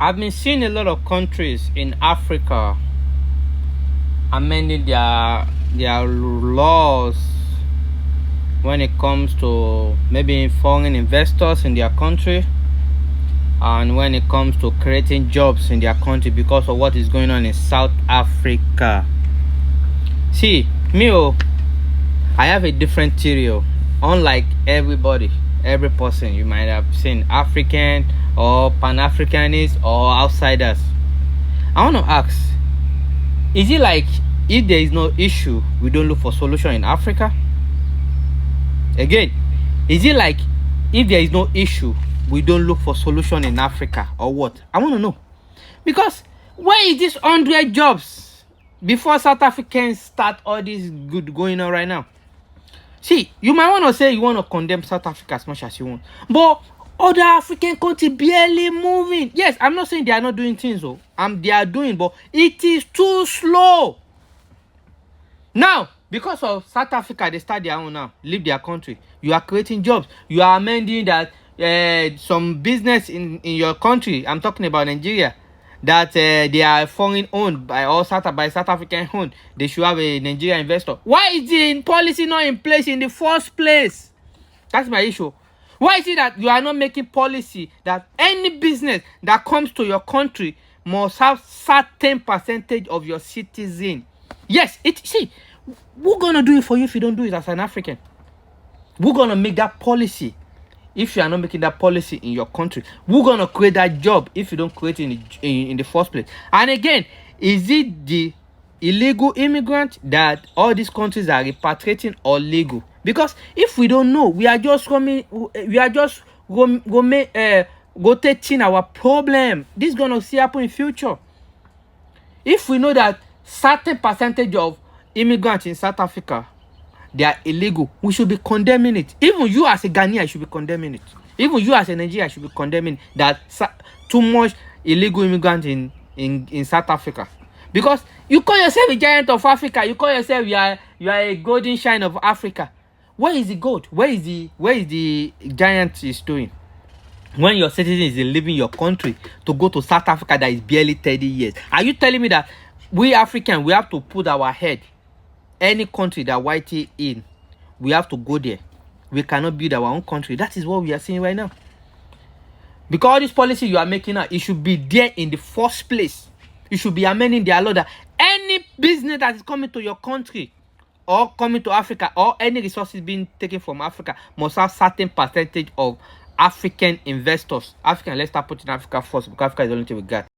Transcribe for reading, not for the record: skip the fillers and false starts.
I've been seeing a lot of countries in Africa amending their laws when it comes to maybe foreign investors in their country, and when it comes to creating jobs in their country because of what is going on in South Africa. See, I have a different theory. Unlike every person you might have seen, African or Pan-Africanists or outsiders, I want to ask, is it like if there is no issue, we don't look for solution in Africa? Again, is it like if there is no issue, we don't look for solution in Africa, or what? I want to know. Because where is this 100 jobs before South Africans start all this good going on right now? See, you might want to say you want to condemn South Africa as much as you want, but other African countries barely moving. Yes, I'm not saying they are not doing things, though. They are doing, but it is too slow. Now, because of South Africa, they start their own now, leave their country. You are creating jobs. You are amending that some business in your country, I'm talking about Nigeria, that they are foreign owned by South African owned. They should have a Nigerian investor. Why is the policy not in place in the first place? That's my issue. Why is it that you are not making policy that any business that comes to your country must have certain percentage of your citizen? Yes, see, who's gonna do it for you if you don't do it as an African? Who's gonna make that policy if you are not making that policy in your country? Who's gonna create that job if you don't create it in the first place? And again, is it the illegal immigrant that all these countries are repatriating, or legal? Because if we don't know, we are just rotating our problem. This is gonna see happen in future. If we know that certain percentage of immigrants in South Africa, they are illegal, we should be condemning it. Even you as a Ghanaian should be condemning it. Even you as a Nigerian should be condemning that too much illegal immigrants in South Africa. Because you call yourself a giant of Africa, you call yourself you are a golden shine of Africa. Where is the gold? Where is the giant is doing? When your citizen is leaving your country to go to South Africa that is barely 30 years. Are you telling me that we Africans, we have to put our head, any country that white in, we have to go there? We cannot build our own country. That is what we are seeing right now. Because all this policy you are making now, it should be there in the first place. You should be amending their law that any business that is coming to your country or coming to Africa, or any resources being taken from Africa, must have certain percentage of African investors. Let's start putting Africa first, because Africa is the only thing we got.